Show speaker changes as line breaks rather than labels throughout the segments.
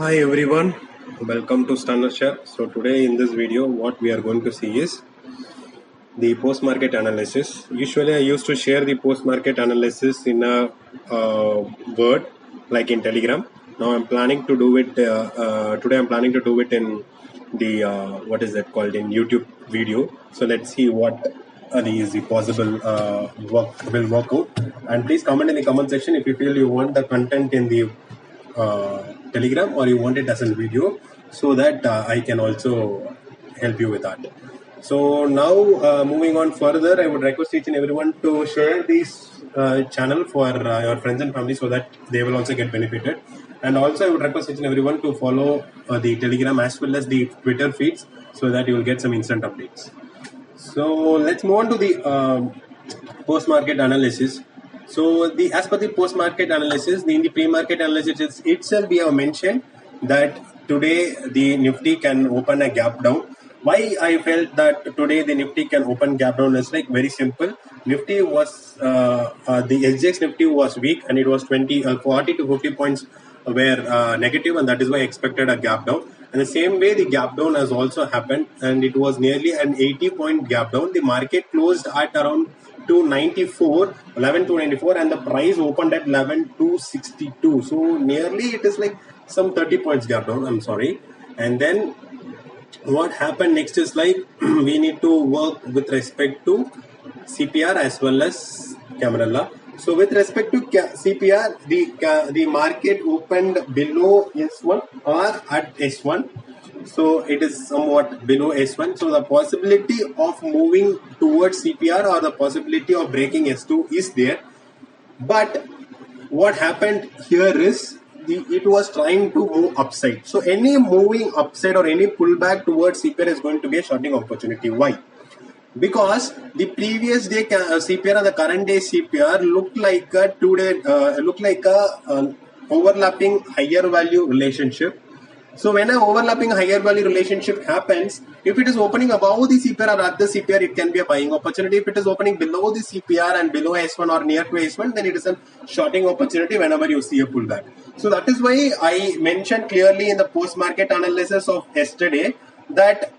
Hi everyone, welcome to Stunner Share. So today in this video what we are going to see is the post-market analysis. Usually I used to share the post-market analysis in a Word like in Telegram. Now I'm planning to do it today. I'm planning to do it in the what is that called in YouTube video. So let's see what the possible work out. And please comment in the comment section if you feel you want the content in the Telegram or you want it as a video, so that I can also help you with that. So now moving on further, I would request each and everyone to share this channel for your friends and family so that they will also get benefited. And also I would request each and everyone to follow the Telegram as well as the Twitter feeds so that you will get some instant updates. So let's move on to the post-market analysis. So as per the post-market analysis, in the pre-market analysis itself, we have mentioned that today the Nifty can open a gap down. Why I felt that today the Nifty can open gap down is like very simple. Nifty was the SGX Nifty was weak and it was 40 to 50 points were negative, and that is why I expected a gap down. And the same way the gap down has also happened, and it was nearly an 80-point gap down. The market closed at around 11,294, and the price opened at 11,262. So nearly it is like some 30 points gap down. I'm sorry. And then what happened next is like we need to work with respect to CPR as well as Camarilla. So with respect to CPR, the market opened below S1 or at S1. So it is somewhat below S1. So the possibility of moving towards CPR or the possibility of breaking S2 is there. But what happened here is it was trying to move upside. So any moving upside or any pullback towards CPR is going to be a shorting opportunity. Why? Because the previous day CPR and the current day CPR looked like a overlapping higher value relationship. So when an overlapping higher value relationship happens, if it is opening above the CPR or at the CPR, it can be a buying opportunity. If it is opening below the CPR and below S1 or near to S1, then it is a shorting opportunity whenever you see a pullback. So that is why I mentioned clearly in the post-market analysis of yesterday that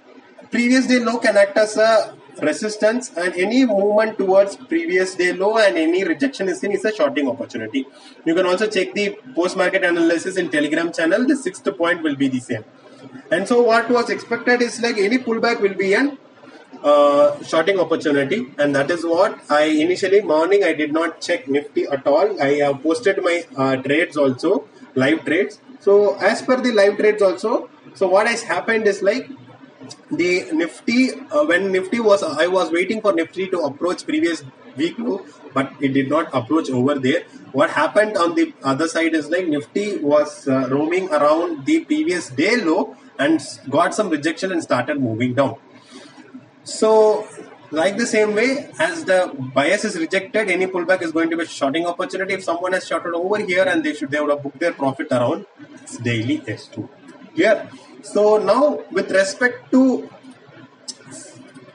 previous day low can act as a resistance, and any movement towards previous day low and any rejection is seen is a shorting opportunity. You can also check the post-market analysis in Telegram channel. The 6th point will be the same. And so what was expected is like any pullback will be an shorting opportunity, and that is what I initially morning I did not check Nifty at all. I have posted my trades also, live trades. So as per the live trades also, so what has happened is like the Nifty, when Nifty was, I was waiting for Nifty to approach previous week low, but it did not approach over there. What happened on the other side is like Nifty was roaming around the previous day low and got some rejection and started moving down. So like the same way as the bias is rejected, any pullback is going to be a shorting opportunity. If someone has shorted over here, and they would have booked their profit around daily S2 here. So now with respect to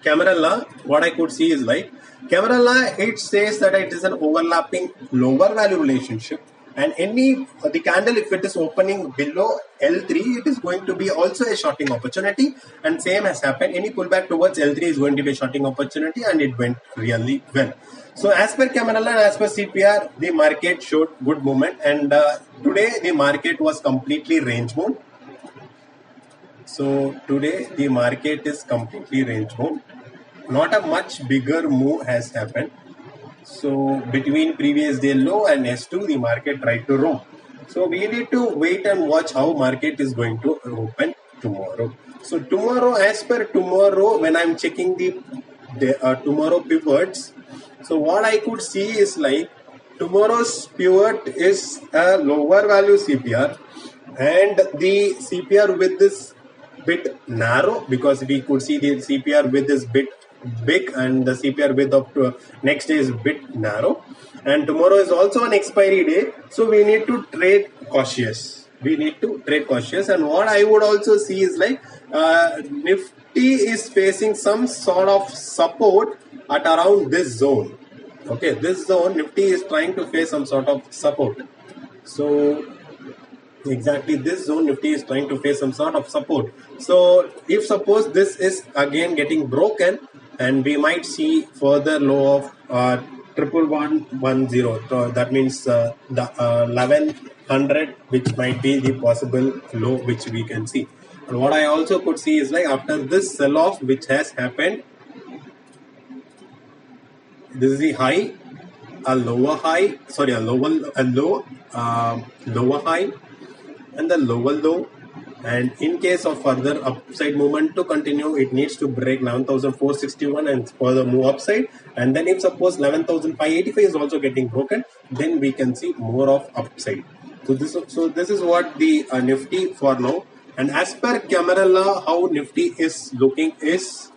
Camarilla, what I could see is like Camarilla, it says that it is an overlapping lower value relationship, and the candle, if it is opening below L3, it is going to be also a shorting opportunity, and same has happened. Any pullback towards L3 is going to be a shorting opportunity, and it went really well. So as per Camarilla and as per CPR, the market showed good movement, and today the market was completely range bound. So today the market is completely range bound. Not a much bigger move has happened. So between previous day low and S2, the market tried to roam. So we need to wait and watch how market is going to open tomorrow. So tomorrow, as per tomorrow, when I'm checking the tomorrow pivots, so what I could see is like tomorrow's pivot is a lower value CPR, and the CPR width is bit narrow because we could see the CPR width is bit big and the CPR width of next day is bit narrow, and tomorrow is also an expiry day, so we need to trade cautious. And what I would also see is like Nifty is facing some sort of support at around this zone. Okay, this zone Nifty is trying to face some sort of support. So exactly this zone Nifty is trying to face some sort of support. So if suppose this is again getting broken, and we might see further low of 11110. So that means the 1100, which might be the possible low which we can see. And what I also could see is like after this sell-off which has happened, this is the high, a lower high, sorry, a lower low, lower high, and the lower low. And in case of further upside movement to continue, it needs to break 11,461 and further move upside. And then if suppose 11,585 is also getting broken, then we can see more of upside. So this is what the Nifty for now. And as per Camarilla, how Nifty is looking is,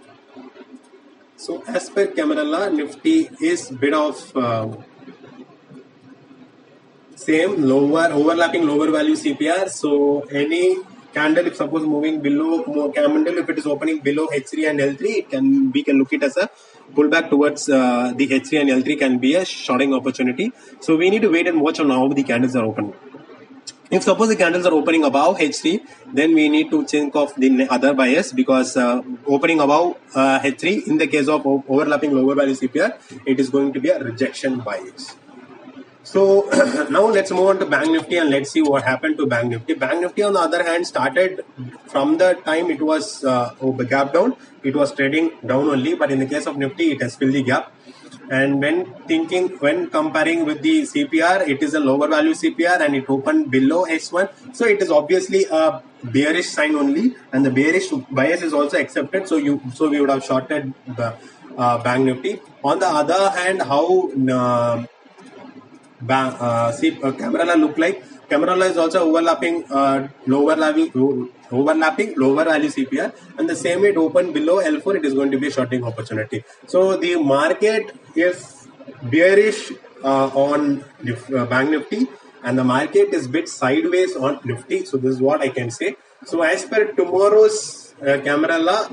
so as per Camarilla, Nifty is bit of same lower overlapping lower value CPR. So any candle, if suppose moving below candle, if it is opening below H3 and L3, we can look it as a pullback towards the H3 and L3 can be a shorting opportunity. So we need to wait and watch on how the candles are opening. If suppose the candles are opening above H3, then we need to think of the other bias, because opening above H3 in the case of overlapping lower value CPR, it is going to be a rejection bias. So now let's move on to Bank Nifty and let's see what happened to Bank Nifty. Bank Nifty on the other hand started from the time it was gap down, it was trading down only, but in the case of Nifty it has filled the gap. And when comparing with the CPR, it is a lower value CPR and it opened below S1. So it is obviously a bearish sign only, and the bearish bias is also accepted. So we would have shorted the Bank Nifty. On the other hand, how Camarilla look like? Camarilla is also overlapping lower value CPR, and the same way it opened below L4, it is going to be a shorting opportunity. So the market is bearish on Bank Nifty, and the market is bit sideways on Nifty. So this is what I can say. So as per tomorrow's Camarilla,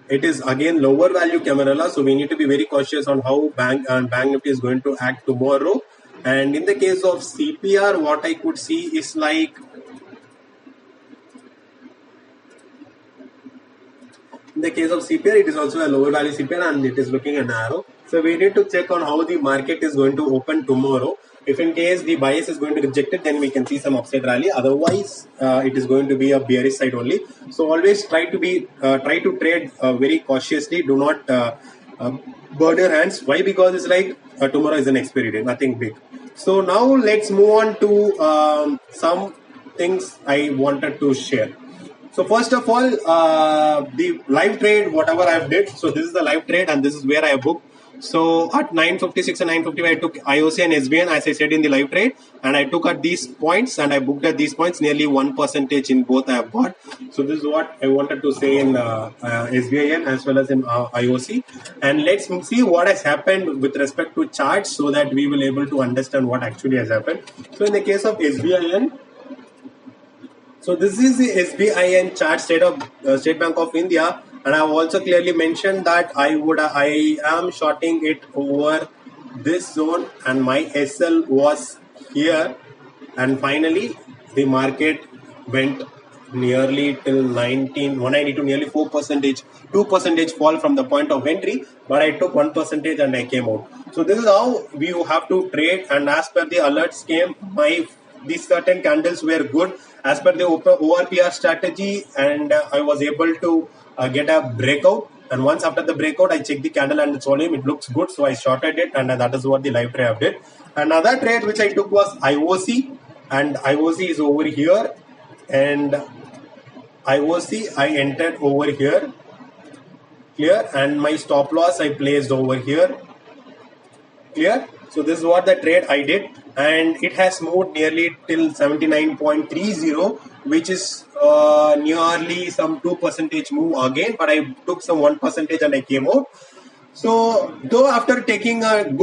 it is again lower value Camarilla, so we need to be very cautious on how Bank Nifty is going to act tomorrow. And in the case of CPR, what I could see is like, in the case of CPR, it is also a lower value CPR and it is looking a narrow. So we need to check on how the market is going to open tomorrow. If in case the bias is going to reject it, then we can see some upside rally. Otherwise, it is going to be a bearish side only. So always try to trade very cautiously. Do not burn your hands. Why? Because it's like tomorrow is an expiry day, nothing big. So now let's move on to some things I wanted to share. So first of all, the live trade, whatever I have did. So this is the live trade and this is where I have booked. So at 9:56 and 9:55, I took IOC and SBN as I said in the live trade, and I took at these points and I booked at these points, nearly 1% in both I have got. So this is what I wanted to say in SBIN as well as in IOC. And let's see what has happened with respect to charts so that we will able to understand what actually has happened. So in the case of SBIN, so this is the SBIN chart, State Bank of India. And I have also clearly mentioned that I am shorting it over this zone, and my SL was here, and finally the market went nearly till 192, nearly 4%, 2% fall from the point of entry, but I took 1% and I came out. So this is how we have to trade, and as per the alerts came, these certain candles were good as per the ORPR strategy, and I was able to get a breakout. And once after the breakout, I checked the candle and its volume, it looks good, so I shorted it, and that is what the live trade did. Another trade which I took was IOC, and IOC is over here, and IOC I entered over here, clear, and my stop loss I placed over here, clear. So this is what the trade I did, and it has moved nearly till 79.30, which is nearly some 2% move again, but I took some 1% and I came out. So though after taking an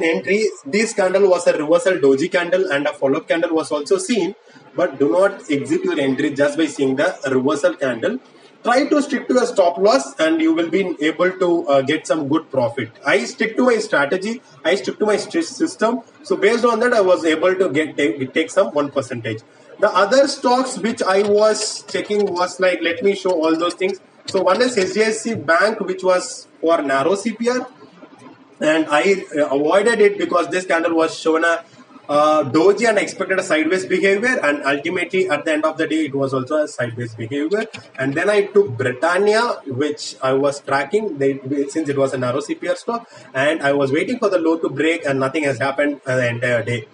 entry, this candle was a reversal doji candle and a follow-up candle was also seen, but do not exit your entry just by seeing the reversal candle. try to stick to a stop loss and you will be able to get some good profit. I stick to my strategy, I stick to my system. So based on that, I was able to take some 1%. The other stocks which I was checking was like, let me show all those things. So one is HDFC Bank, which was for narrow CPR, and I avoided it because this candle was shown a doji and expected a sideways behavior, and ultimately at the end of the day it was also a sideways behavior. And then I took Britannia, which I was tracking since it was a narrow CPR stock, and I was waiting for the low to break, and nothing has happened the entire day.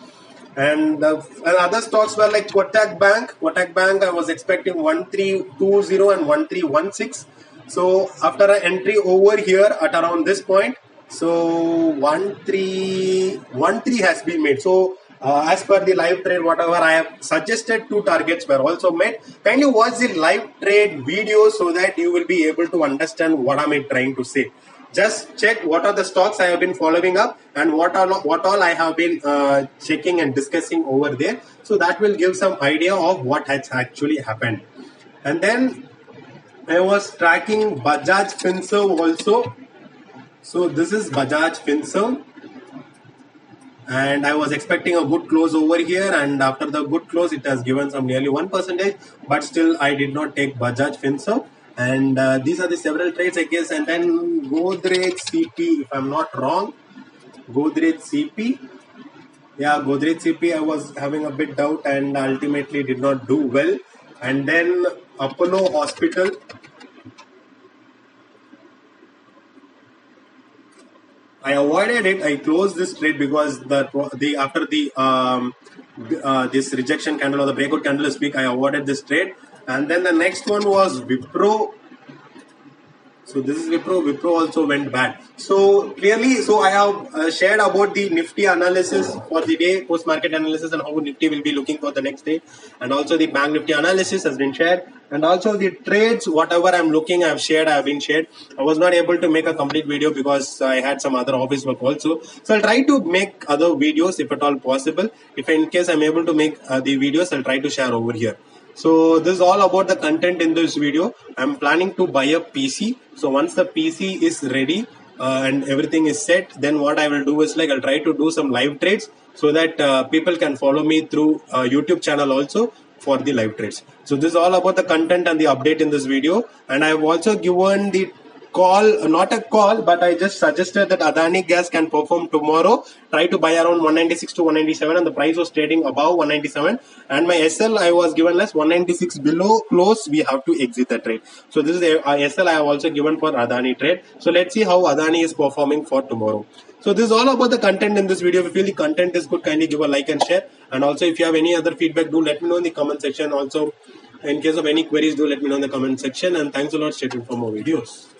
And other stocks were like Kotak Bank. Kotak Bank, I was expecting 1320 and 1316. So after an entry over here at around this point, so 1313 has been made. So as per the live trade, whatever I have suggested, 2 targets were also met. Kindly watch the live trade video so that you will be able to understand what am I trying to say. Just check what are the stocks I have been following up and what all I have been checking and discussing over there. So that will give some idea of what has actually happened. And then I was tracking Bajaj Finserv also. So this is Bajaj Finserv, and I was expecting a good close over here, and after the good close it has given some nearly 1%, but still I did not take Bajaj Finserv. And these are the several trades I guess. And then Godrej CP, if I'm not wrong, Godrej CP, yeah, Godrej CP, I was having a bit doubt and ultimately did not do well. And then Apollo Hospital, I avoided it. I closed this trade because after this rejection candle or the breakout candle this week, I avoided this trade. And then the next one was Wipro. So this is Wipro. Wipro also went bad. So clearly, so I have shared about the Nifty analysis for the day, post-market analysis, and how Nifty will be looking for the next day. And also the Bank Nifty analysis has been shared. And also the trades, whatever I'm looking, I have been shared. I was not able to make a complete video because I had some other office work also. So I'll try to make other videos if at all possible. If in case I'm able to make the videos, I'll try to share over here. So this is all about the content in this video. I'm planning to buy a PC. So once the PC is ready and everything is set, then what I will do is like I'll try to do some live trades so that people can follow me through YouTube channel also for the live trades. So this is all about the content and the update in this video. And I have also given the call, not a call, but I just suggested that Adani Gas can perform tomorrow. Try to buy around 196 to 197, and the price was trading above 197. And my SL I was given less 196 below close. We have to exit the trade. So this is a SL I have also given for Adani trade. So let's see how Adani is performing for tomorrow. So this is all about the content in this video. If you feel the content is good, kindly give a like and share. And also if you have any other feedback, do let me know in the comment section. Also, in case of any queries, do let me know in the comment section. And thanks a lot. Stay tuned for more videos.